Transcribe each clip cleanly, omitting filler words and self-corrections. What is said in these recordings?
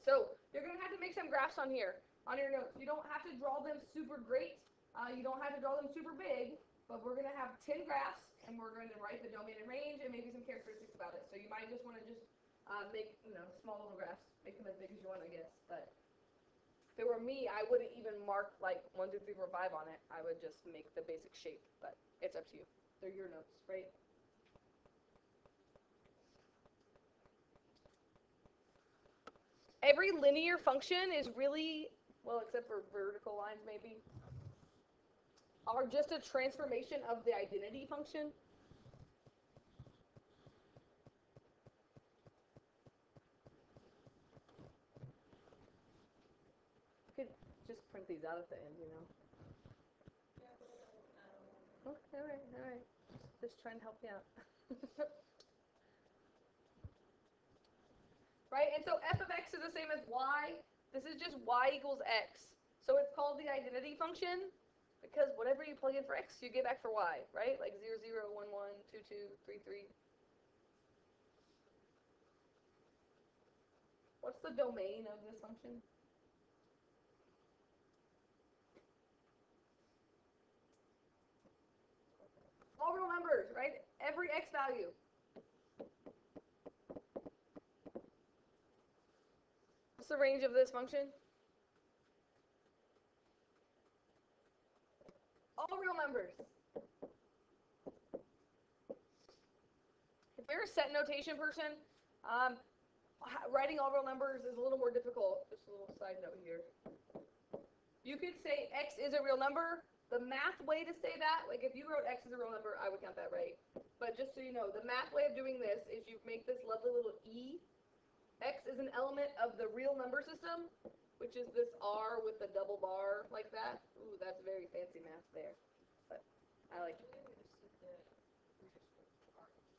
So you're going to have to make some graphs on here, on your notes. You don't have to draw them super great. You don't have to draw them super big, but we're going to have 10 graphs, and we're going to write the domain and range and maybe some characteristics about it. So you might just want to just make, small little graphs, make them as big as you want, I guess. But if it were me, I wouldn't even mark like 1, 2, 3, 4, 5 on it. I would just make the basic shape, but it's up to you. They're your notes, right? Every linear function is really, well, except for vertical lines maybe, are just a transformation of the identity function. You could just print these out at the end, Okay, all right. Just trying to help you out. Right, and so f of x is the same as y. This is just y equals x. So it's called the identity function because whatever you plug in for x, you get back for y, right? Like 0, 0, 1, 1, 2, 2, 3, 3. What's the domain of this function? All real numbers, right? Every x value. What's the range of this function? All real numbers. If you're a set notation person, writing all real numbers is a little more difficult. Just a little side note here. You could say x is a real number. The math way to say that, like if you wrote x as a real number, I would count that right. But just so you know, the math way of doing this is you make this lovely little e. X is an element of the real number system, which is this R with the double bar like that. Ooh, that's very fancy math there. But I like it.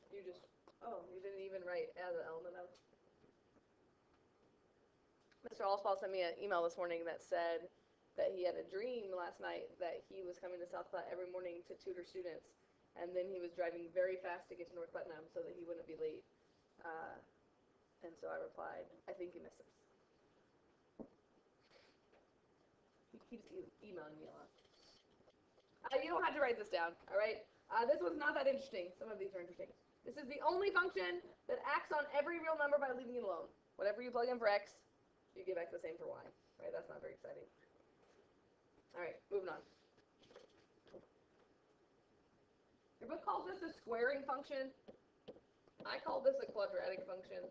You didn't even write as an element of. Mr. Allspaw sent me an email this morning that said that he had a dream last night that he was coming to South Platte every morning to tutor students, and then he was driving very fast to get to North Putnam so that he wouldn't be late. And so I replied, I think you miss us. He keeps emailing me a lot. You don't have to write this down, all right? This one's not that interesting. Some of these are interesting. This is the only function that acts on every real number by leaving it alone. Whatever you plug in for x, you get back the same for y. Right? That's not very exciting. All right, moving on. Your book calls this a squaring function. I call this a quadratic function.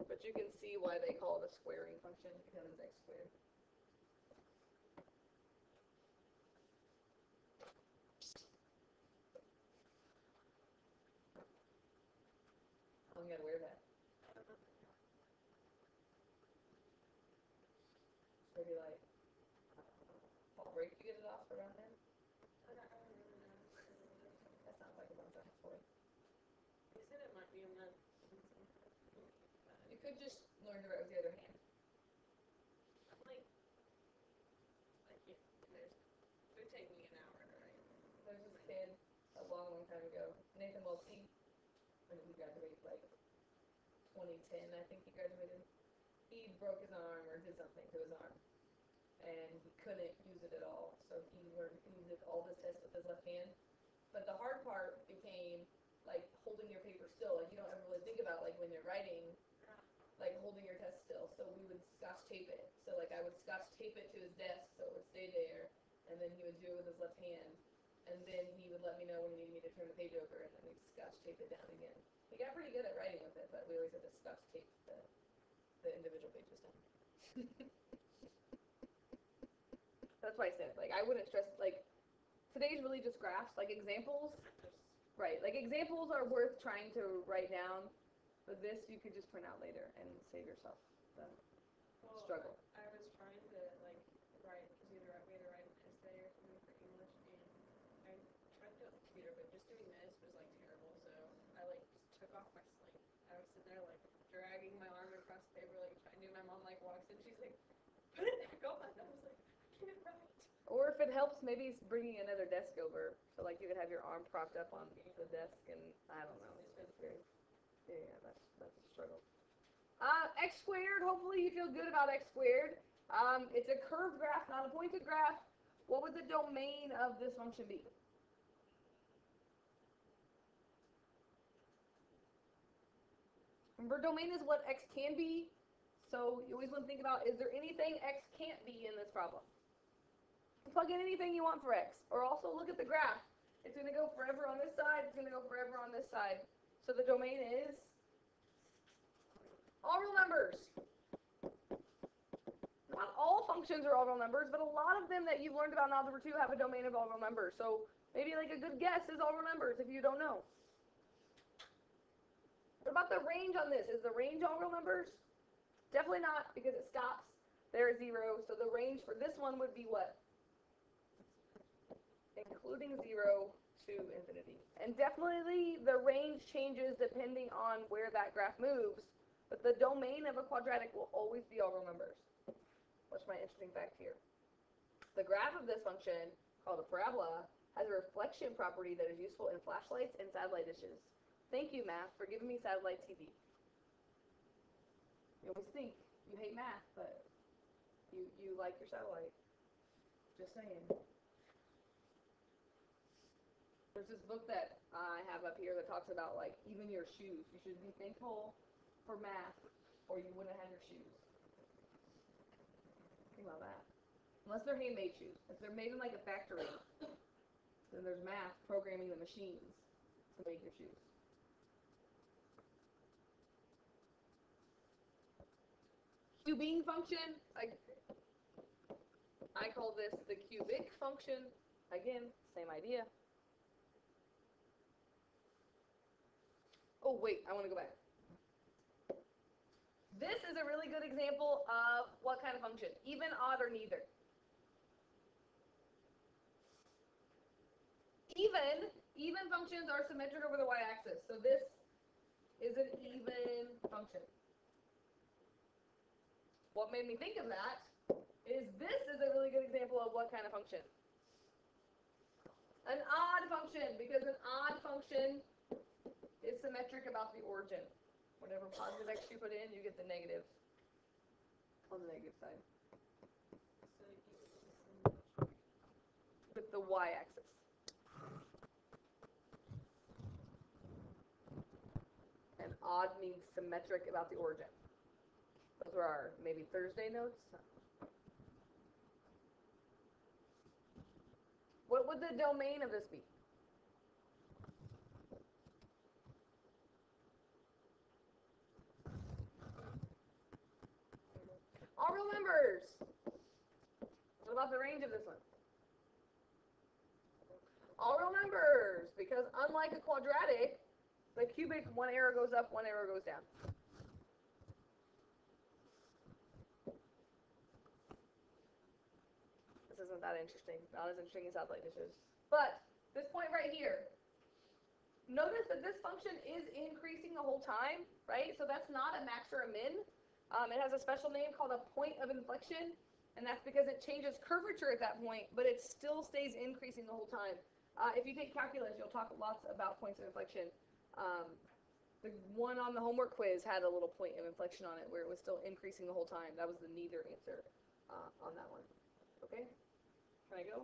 But you can see why they call it a squaring function because it's x squared. I'm going to wear that. Maybe like fall break, you get it off around then? That sounds like a bunch of toy. They said it might be a month. You could just learn to write with the other hand. Like it would take me an hour to write. There's this kid a long, long time ago, Nathan Welty, when he graduated, like 2010, I think he graduated. He broke his arm or did something to his arm, and he couldn't use it at all. So he did all his tests with his left hand. But the hard part became like holding your paper still. Like you don't ever really think about like when you're writing, like holding your test still. So we would scotch tape it. So like I would scotch tape it to his desk so it would stay there, and then he would do it with his left hand. And then he would let me know when he needed me to turn the page over, and then we'd scotch tape it down again. He got pretty good at writing with it, but we always had to scotch tape the individual pages down. That's why I said, like, I wouldn't stress, like, today's really just graphs, like examples. Right, like examples are worth trying to write down, but this you could just print out later and save yourself the struggle. I was trying to like write because we had to write an essay or something for English, and I tried to do it on the computer, but just doing this was like terrible. So I like just took off my slate. I was sitting there like dragging my arm across the paper, like trying to do. My mom like walks in, she's like, "Put it back on." I was like, "I can't write." Or if it helps, maybe bringing another desk over, so like you could have your arm propped up on the desk, and I don't know. It's very, yeah, that's a struggle. X squared, hopefully you feel good about X squared. It's a curved graph, not a pointed graph. What would the domain of this function be? Remember, domain is what X can be. So you always want to think about, is there anything X can't be in this problem? Plug in anything you want for X. Or also look at the graph. It's going to go forever on this side. It's going to go forever on this side. So the domain is all real numbers. Not all functions are all real numbers, but a lot of them that you've learned about in Algebra 2 have a domain of all real numbers. So maybe like a good guess is all real numbers if you don't know. What about the range on this? Is the range all real numbers? Definitely not, because it stops there at 0. So the range for this one would be what? Including 0 to infinity. And definitely the range changes depending on where that graph moves, but the domain of a quadratic will always be all real numbers. What's my interesting fact here? The graph of this function, called a parabola, has a reflection property that is useful in flashlights and satellite dishes. Thank you, math, for giving me satellite TV. You always think you hate math, but you like your satellite. Just saying. There's this book that I have up here that talks about, like, even your shoes. You should be thankful for math, or you wouldn't have your shoes. Think about that. Unless they're handmade shoes. If they're made in, like, a factory, then there's math programming the machines to make your shoes. Cubing function, I call this the cubic function. Again, same idea. Oh, wait, I want to go back. This is a really good example of what kind of function? Even, odd, or neither. Even functions are symmetric over the y-axis. So this is an even function. What made me think of that is this is a really good example of what kind of function? An odd function, because an odd function is symmetric about the origin. Whatever positive x you put in, you get the negative on the negative side. With the y-axis. And odd means symmetric about the origin. Those are our maybe Thursday notes. What would the domain of this be? All real numbers. What about the range of this one? All real numbers, because unlike a quadratic, the cubic, one arrow goes up, one arrow goes down. This isn't that interesting. Not as interesting as satellite dishes. But this point right here, notice that this function is increasing the whole time, right? So that's not a max or a min. It has a special name called a point of inflection, and that's because it changes curvature at that point, but it still stays increasing the whole time. If you take calculus, you'll talk lots about points of inflection. The one on the homework quiz had a little point of inflection on it where it was still increasing the whole time. That was the neither answer on that one. Okay? Can I go?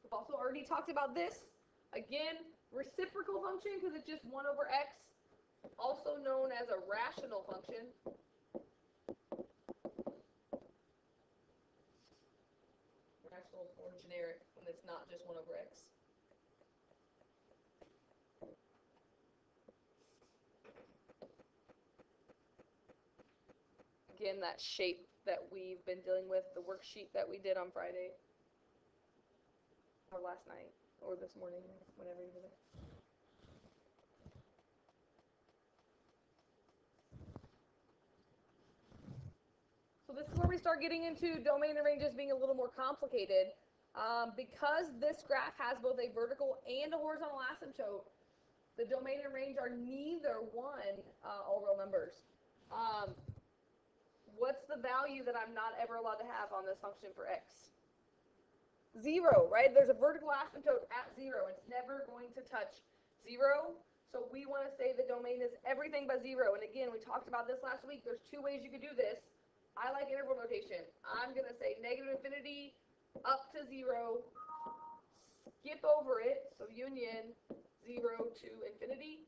We've also already talked about this. Again, reciprocal function because it's just 1 over x, also known as a rational function. Rational is more generic when it's not just 1 over x. Again, that shape that we've been dealing with, the worksheet that we did on Friday, or last night, or this morning, whenever you did it. So this is where we start getting into domain and ranges being a little more complicated. Because this graph has both a vertical and a horizontal asymptote, the domain and range are neither one all real numbers. What's the value that I'm not ever allowed to have on this function for x? 0, right? There's a vertical asymptote at 0. It's never going to touch 0. So we want to say the domain is everything but 0. And again, we talked about this last week. There's two ways you could do this. I like interval notation. I'm going to say negative infinity up to 0, skip over it, so union 0 to infinity.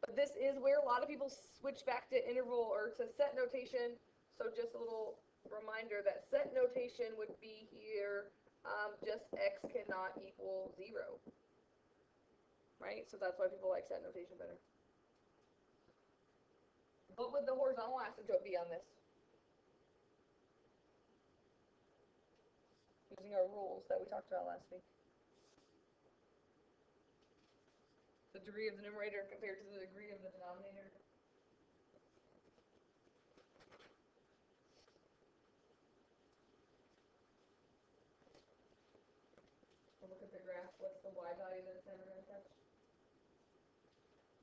But this is where a lot of people switch back to interval or to set notation. So just a little reminder that set notation would be here, just x cannot equal 0. Right? So that's why people like set notation better. What would the horizontal asymptote be on this? Using our rules that we talked about last week. The degree of the numerator compared to the degree of the denominator. We'll look at the graph. What's the y value that it's never going to touch?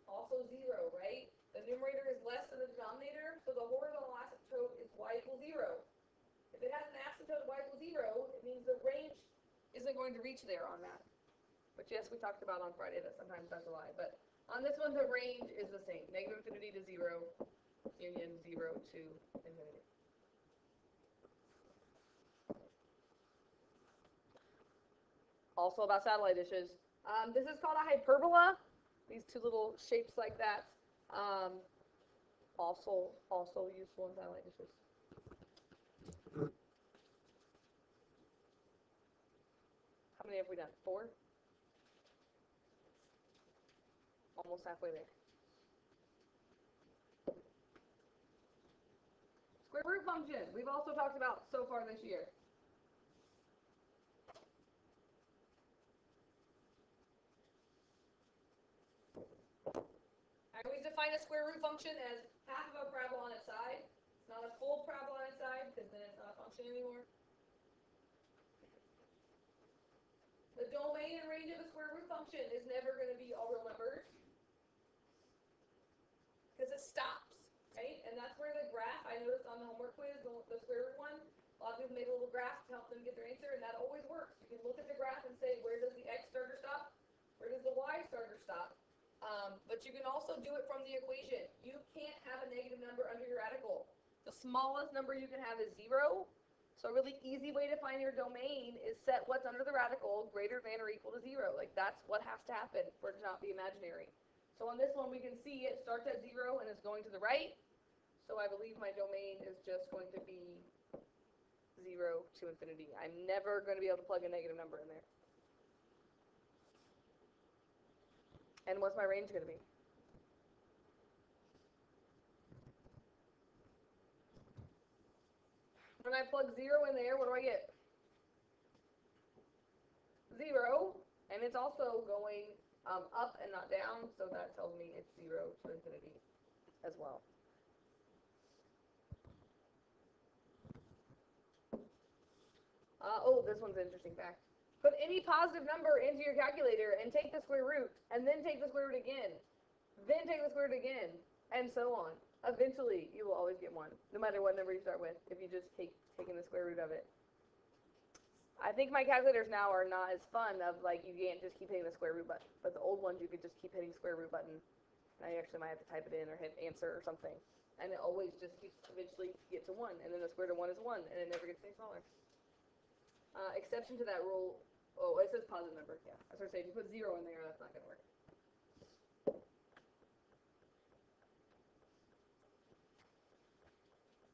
Also 0, right? The numerator is less than the denominator, so the horizontal asymptote is y equals 0. If it has an asymptote of y equals 0, it means the range isn't going to reach there on that. Which, yes, we talked about on Friday that sometimes that's a lie. But on this one, the range is the same. Negative infinity to 0, union 0 to infinity. Also about satellite dishes. This is called a hyperbola. These two little shapes like that. Also useful in satellite dishes. How many have we done? 4? Almost halfway there. Square root function. We've also talked about so far this year. I always define a square root function as half of a parabola on its side. It's not a full parabola on its side because then it's not a function anymore. The domain and range of a square root function is never going to be all real numbers because it stops, right? And that's where the graph, I noticed on the homework quiz, the square root one, a lot of people make a little graph to help them get their answer, and that always works. You can look at the graph and say, where does the x start or stop? Where does the y start or stop? But you can also do it from the equation. You can't have a negative number under your radical. The smallest number you can have is 0. So a really easy way to find your domain is set what's under the radical greater than or equal to 0. Like that's what has to happen for it to not be imaginary. So on this one we can see it starts at 0 and is going to the right. So I believe my domain is just going to be 0 to infinity. I'm never going to be able to plug a negative number in there. And what's my range going to be? When I plug 0 in there, what do I get? 0, and it's also going up and not down, so that tells me it's 0 to infinity as well. This one's an interesting fact. Put any positive number into your calculator and take the square root, and then take the square root again, then take the square root again, and so on. Eventually, you will always get 1, no matter what number you start with, if you just keep taking the square root of it. I think my calculators now are not as fun of like you can't just keep hitting the square root button, but the old ones you could just keep hitting square root button. And I actually might have to type it in or hit answer or something, and it always just keeps eventually get to 1, and then the square root of 1 is 1, and it never gets any smaller. Exception to that rule. Oh, it says positive number. Yeah, I was going to say if you put 0 in there, that's not going to work.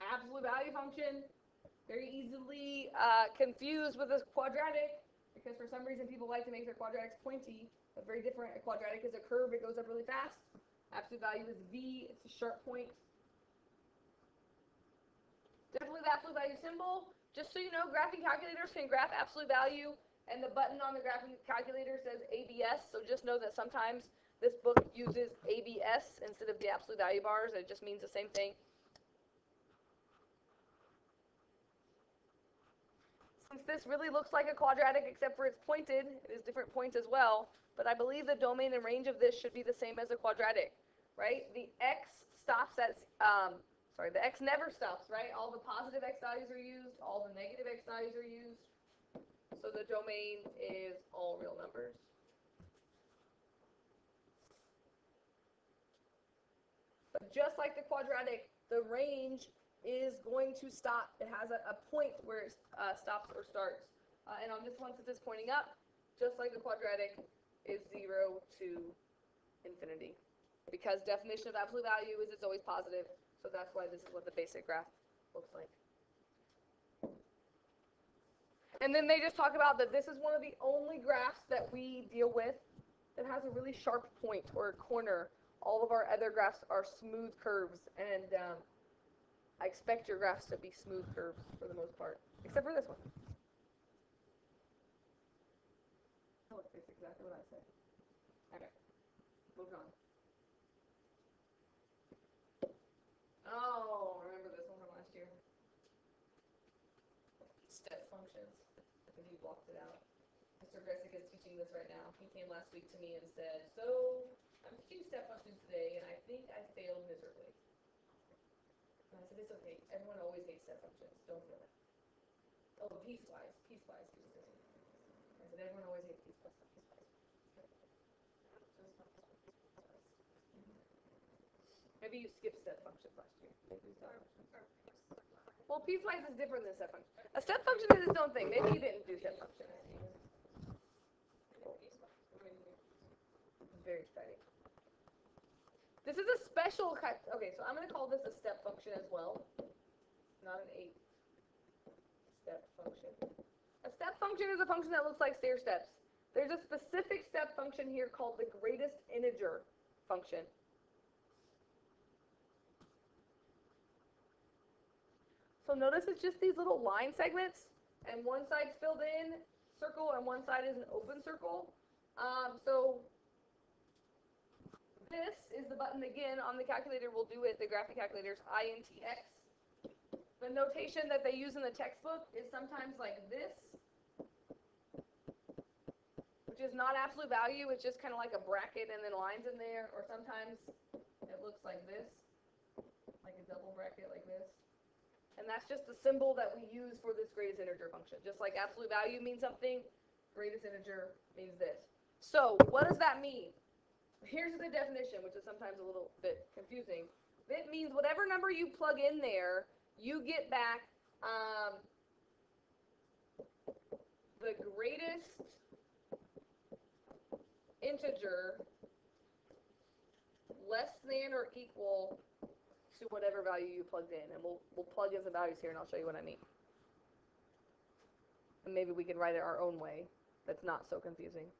Absolute value function. Very easily confused with this quadratic, because for some reason people like to make their quadratics pointy, but very different. A quadratic is a curve, it goes up really fast. Absolute value is V, it's a sharp point. Definitely the absolute value symbol. Just so you know, graphing calculators can graph absolute value, and the button on the graphing calculator says ABS, so just know that sometimes this book uses ABS instead of the absolute value bars, and it just means the same thing. Since this really looks like a quadratic except for it's pointed, it is different points as well, but I believe the domain and range of this should be the same as a quadratic, right? The x stops at, the x never stops, right? All the positive x values are used, all the negative x values are used, so the domain is all real numbers. just like the quadratic, the range is going to stop. It has a point where it stops or starts. And on this one, since it's pointing up, just like the quadratic, is 0 to infinity. Because definition of absolute value is it's always positive, so that's why this is what the basic graph looks like. And then they just talk about that this is one of the only graphs that we deal with that has a really sharp point or a corner. All of our other graphs are smooth curves, and I expect your graphs to be smooth curves for the most part, except for this one. Oh, it's exactly what I said. Okay, moving on. Oh, remember this one from last year? Step functions. I think you blocked it out. Mr. Gressick is teaching this right now. He came last week to me and said, so I'm teaching step functions today, and I think I failed miserably. And I said, it's okay. Everyone always hates step functions. Don't feel it. Oh, piecewise. Piecewise, he was saying. I said, everyone always hates piecewise. Maybe you skipped step functions last year. Well, piecewise is different than step function. A step function is its own thing. Maybe you didn't do step function. Very exciting. This is a special kind. Okay, so I'm going to call this a step function as well. Not an 8-step function. A step function is a function that looks like stair steps. There's a specific step function here called the greatest integer function. So notice it's just these little line segments, and one side's filled in circle, and one side is an open circle. So this is the button again on the calculator. We'll do it. The graphic calculator's INTX. The notation that they use in the textbook is sometimes like this, which is not absolute value. It's just kind of like a bracket and then lines in there. Or sometimes it looks like this, like a double bracket like this. And that's just the symbol that we use for this greatest integer function. Just like absolute value means something, greatest integer means this. So what does that mean? Here's the definition, which is sometimes a little bit confusing. It means whatever number you plug in there, you get back the greatest integer less than or equal to whatever value you plugged in. And we'll plug in some values here, and I'll show you what I mean. And maybe we can write it our own way that's not so confusing.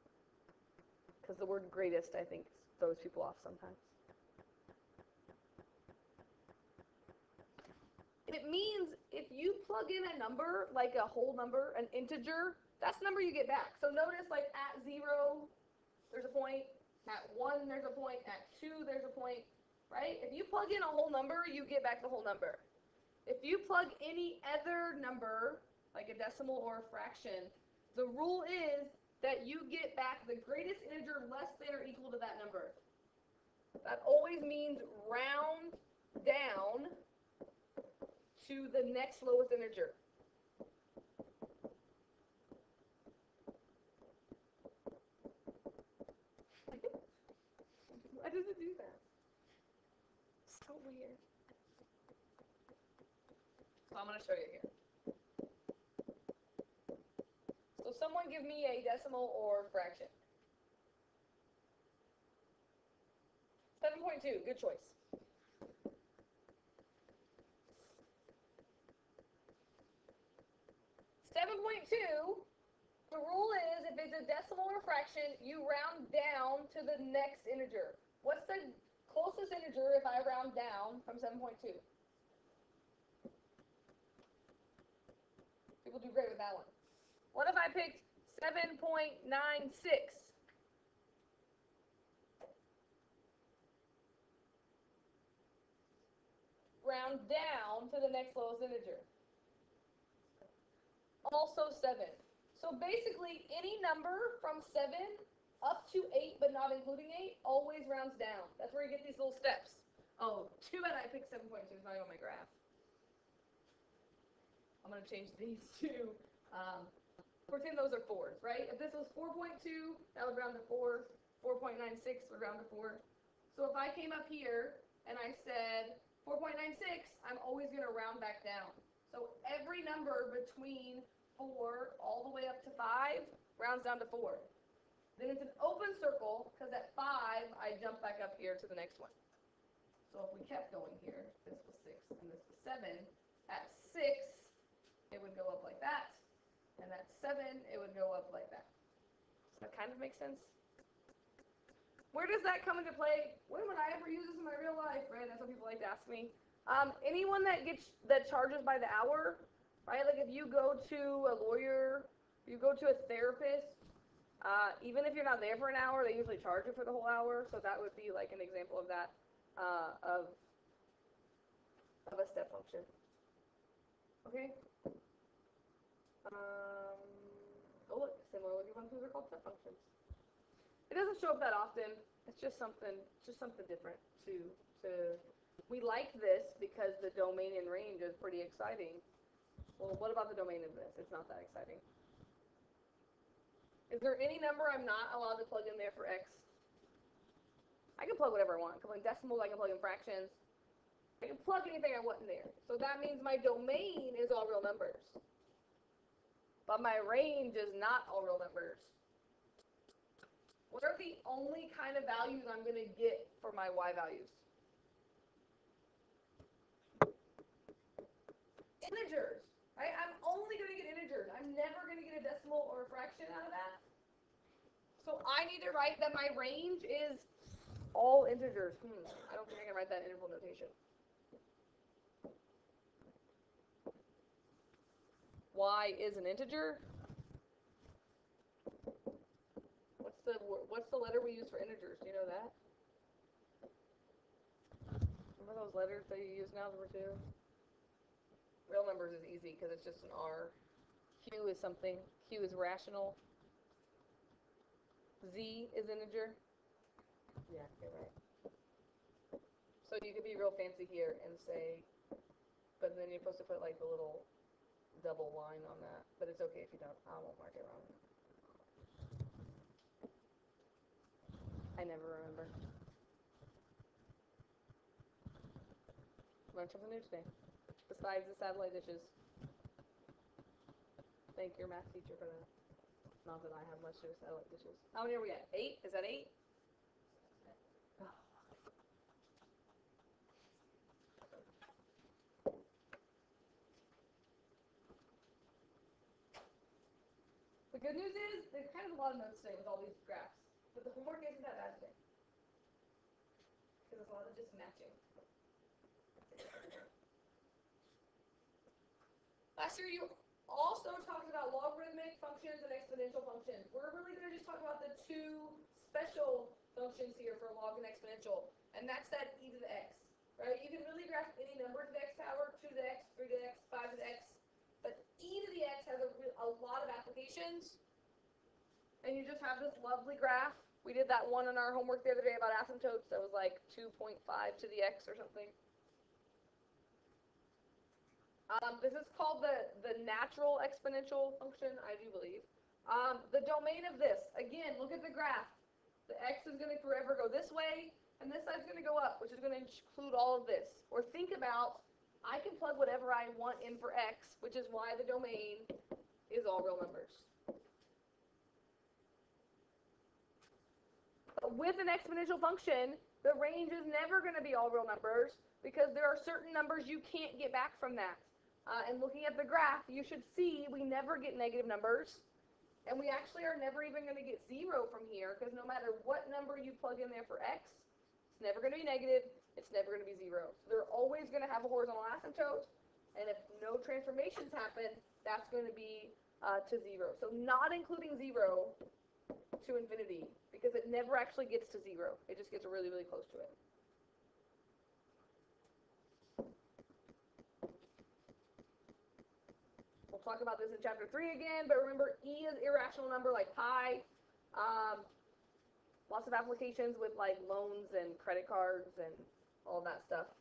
Because the word greatest, I think, throws people off sometimes. It means if you plug in a number, like a whole number, an integer, that's the number you get back. So notice, like, at 0, there's a point. At 1, there's a point. At 2, there's a point. Right? If you plug in a whole number, you get back the whole number. If you plug any other number, like a decimal or a fraction, the rule is that you get back the greatest integer less than or equal to that number. That always means round down to the next lowest integer. Why does it do that? So weird. So I'm going to show you here. So someone give me a decimal or fraction. 7.2, good choice. 7.2, the rule is if it's a decimal or fraction, you round down to the next integer. What's the closest integer if I round down from 7.2? People do great with that one. What if I picked 7.96? Round down to the next lowest integer. Also 7. So basically, any number from 7 up to 8, but not including 8, always rounds down. That's where you get these little steps. Oh, too bad I picked 7.2. It's not on my graph. I'm going to change these to, pretend those are 4s, right? If this was 4.2, that would round to 4. 4.96 would round to 4. So if I came up here and I said 4.96, I'm always going to round back down. So every number between 4 all the way up to 5 rounds down to 4. Then it's an open circle, because at 5, I jump back up here to the next one. So if we kept going here, this was 6 and this was 7, at 6, it would go up like that, and at 7, it would go up like that. Does that kind of make sense? Where does that come into play? When would I ever use this in my real life, right? That's what people like to ask me. Anyone that charges by the hour, right? Like if you go to a lawyer, you go to a therapist, even if you're not there for an hour, they usually charge you for the whole hour. So that would be like an example of that, of a step function. Okay. Oh look, similarly functions are called step functions. It doesn't show up that often. It's just something different to. We like this because the domain and range is pretty exciting. Well, what about the domain of this? It's not that exciting. Is there any number I'm not allowed to plug in there for x? I can plug whatever I want. I can plug in decimals, I can plug in fractions. I can plug anything I want in there. So that means my domain is all real numbers. But my range is not all real numbers. What are the only kind of values I'm going to get for my y values? Integers, right? I'm only going to get integers. I'm never going to get a decimal or a fraction out of that. So I need to write that my range is all integers. I don't think I can write that in interval notation. Y is an integer. What's the letter we use for integers? Do you know that? Remember those letters that you use in algebra 2? Real numbers is easy because it's just an R. Q is something. Q is rational. Z is integer. Yeah, you're right. So you could be real fancy here and say, but then you're supposed to put like the little double line on that. But it's okay if you don't. I won't mark it wrong. I never remember. Learn something new today. Besides the satellite dishes. Thank your math teacher for that. Not that I have much to do with satellite dishes. How many are we at? 8? Is that 8? Oh. The good news is there's kind of a lot of notes today with all these graphs. But the homework isn't that bad today. Because it's a lot of just matching. Last year you also talked about logarithmic functions and exponential functions. We're really going to just talk about the two special functions here for log and exponential. And that's that e to the x. Right? You can really graph any number to the x power, 2 to the x, 3 to the x, 5 to the x. But e to the x has a lot of applications. And you just have this lovely graph. We did that one on our homework the other day about asymptotes that was like 2.5 to the x or something. This is called the natural exponential function, I do believe. The domain of this, again, look at the graph. The x is going to forever go this way, and this side's going to go up, which is going to include all of this. Or think about, I can plug whatever I want in for x, which is why the domain is all real numbers. With an exponential function, the range is never going to be all real numbers because there are certain numbers you can't get back from that. And looking at the graph, you should see we never get negative numbers. And we actually are never even going to get 0 from here because no matter what number you plug in there for x, it's never going to be negative, it's never going to be 0. So they're always going to have a horizontal asymptote. And if no transformations happen, that's going to be to 0. So not including 0 to infinity because it never actually gets to 0. It just gets really, really close to it. We'll talk about this in chapter 3 again, but remember e is irrational number like pi. Lots of applications with like loans and credit cards and all that stuff.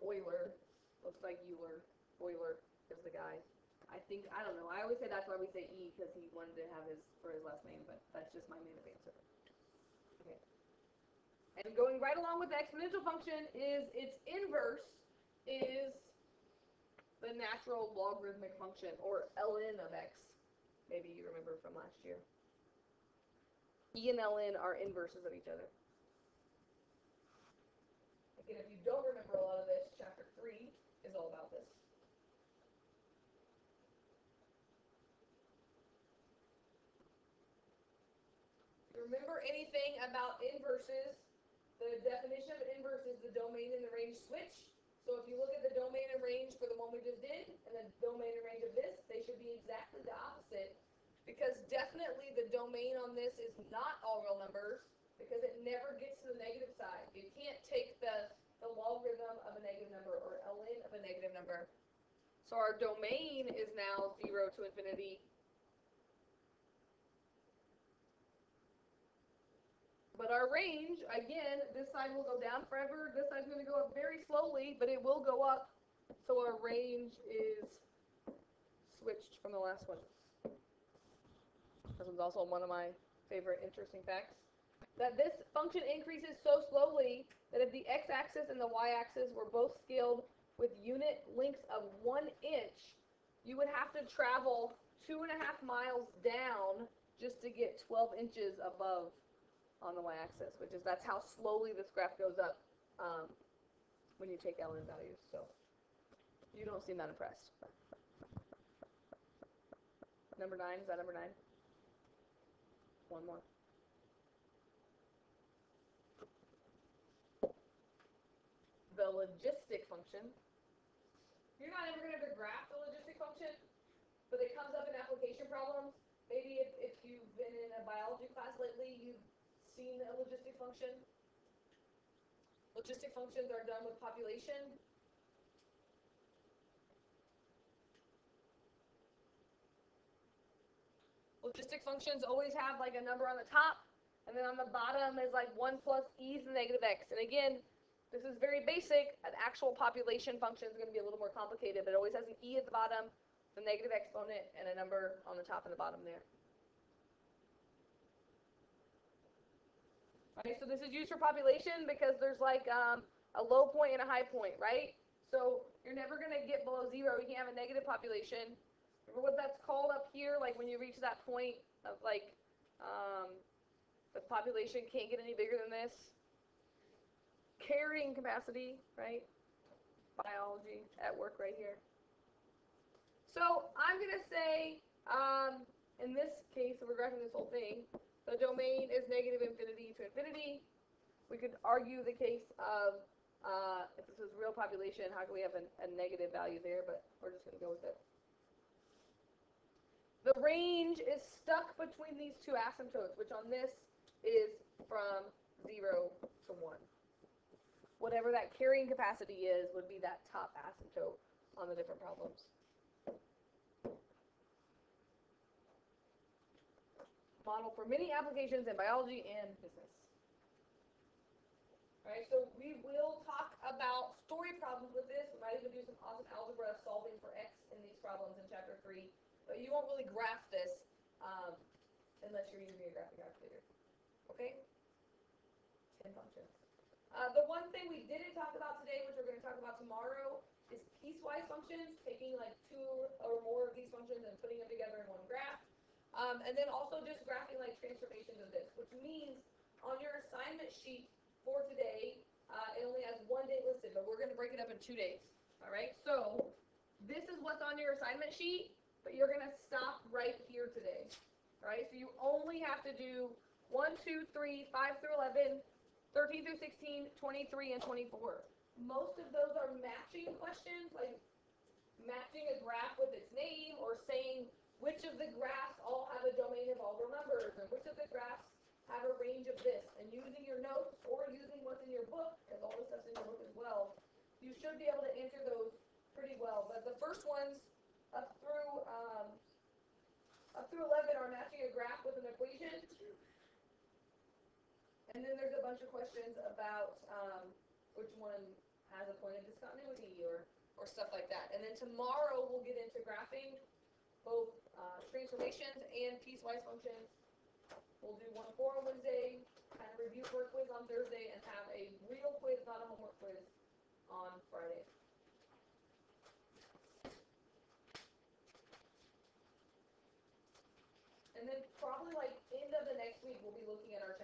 Euler looks like Euler. Euler is the guy. I don't know. I always say that's why we say E because he wanted to have his for his last name, but that's just my made up answer. Okay. And going right along with the exponential function is its inverse is the natural logarithmic function, or ln of x. Maybe you remember from last year. E and ln are inverses of each other. Again, if you don't remember a lot of this, chapter 3 is all about this. Remember anything about inverses? The definition of inverse is the domain and the range switch. So if you look at the domain and range for the one we just did, and the domain and range of this, they should be exactly the opposite. Because definitely the domain on this is not all real numbers, because it never gets to the negative side. You can't take the logarithm of a negative number, or ln of a negative number. So our domain is now 0 to infinity. But our range, again, this side will go down forever. This side's going to go up very slowly, but it will go up. So our range is switched from the last one. This one's also one of my favorite interesting facts. That this function increases so slowly that if the x-axis and the y-axis were both scaled with unit lengths of 1 inch, you would have to travel 2.5 miles down just to get 12 inches above on the y-axis, that's how slowly this graph goes up when you take ln values. So you don't seem that impressed. Number 9, is that number 9? One more. The logistic function. You're not ever going to graph the logistic function, but it comes up in application problems. Maybe if you've been in a biology class lately, you've seen a logistic function. Logistic functions are done with population. Logistic functions always have like a number on the top, and then on the bottom is like 1 plus e to the negative x. And again, this is very basic. An actual population function is going to be a little more complicated, but it always has an e at the bottom, the negative exponent, and a number on the top and the bottom there. Right, so this is used for population because there's like a low point and a high point, right? So you're never going to get below 0. You can't have a negative population. Remember what that's called up here? Like when you reach that point of like the population can't get any bigger than this. Carrying capacity, right? Biology at work right here. So I'm going to say, in this case, we're graphing this whole thing. The domain is negative infinity to infinity. We could argue the case of if this is real population, how can we have a negative value there? But we're just going to go with it. The range is stuck between these two asymptotes, which on this is from 0 to 1. Whatever that carrying capacity is would be that top asymptote on the different problems. Model for many applications in biology and business. Alright, so we will talk about story problems with this. We might even do some awesome algebra solving for x in these problems in chapter 3. But you won't really graph this unless you're using a graphing calculator. Okay? 10 functions. The one thing we didn't talk about today, which we're going to talk about tomorrow, is piecewise functions, taking like 2 or more of these functions and putting them together in one graph. And then also just graphing like transformations of this, which means on your assignment sheet for today, it only has 1 day listed, but we're going to break it up in 2 days. All right, so this is what's on your assignment sheet, but you're going to stop right here today. All right, so you only have to do 1, 2, 3, 5 through 11, 13 through 16, 23, and 24. Most of those are matching questions, like matching a graph with its name, or saying which of the graphs all have a domain of all real numbers, and which of the graphs have a range of this. And using your notes or using what's in your book, because all this stuff's in your book as well, you should be able to answer those pretty well. But the first ones up through 11 are matching a graph with an equation. And then there's a bunch of questions about which one has a point of discontinuity or stuff like that. And then tomorrow we'll get into graphing both transformations and piecewise functions. We'll do 1-4 on Wednesday, kind of review work quiz on Thursday and have a real quiz, not a homework quiz, on Friday. And then probably like end of the next week, we'll be looking at our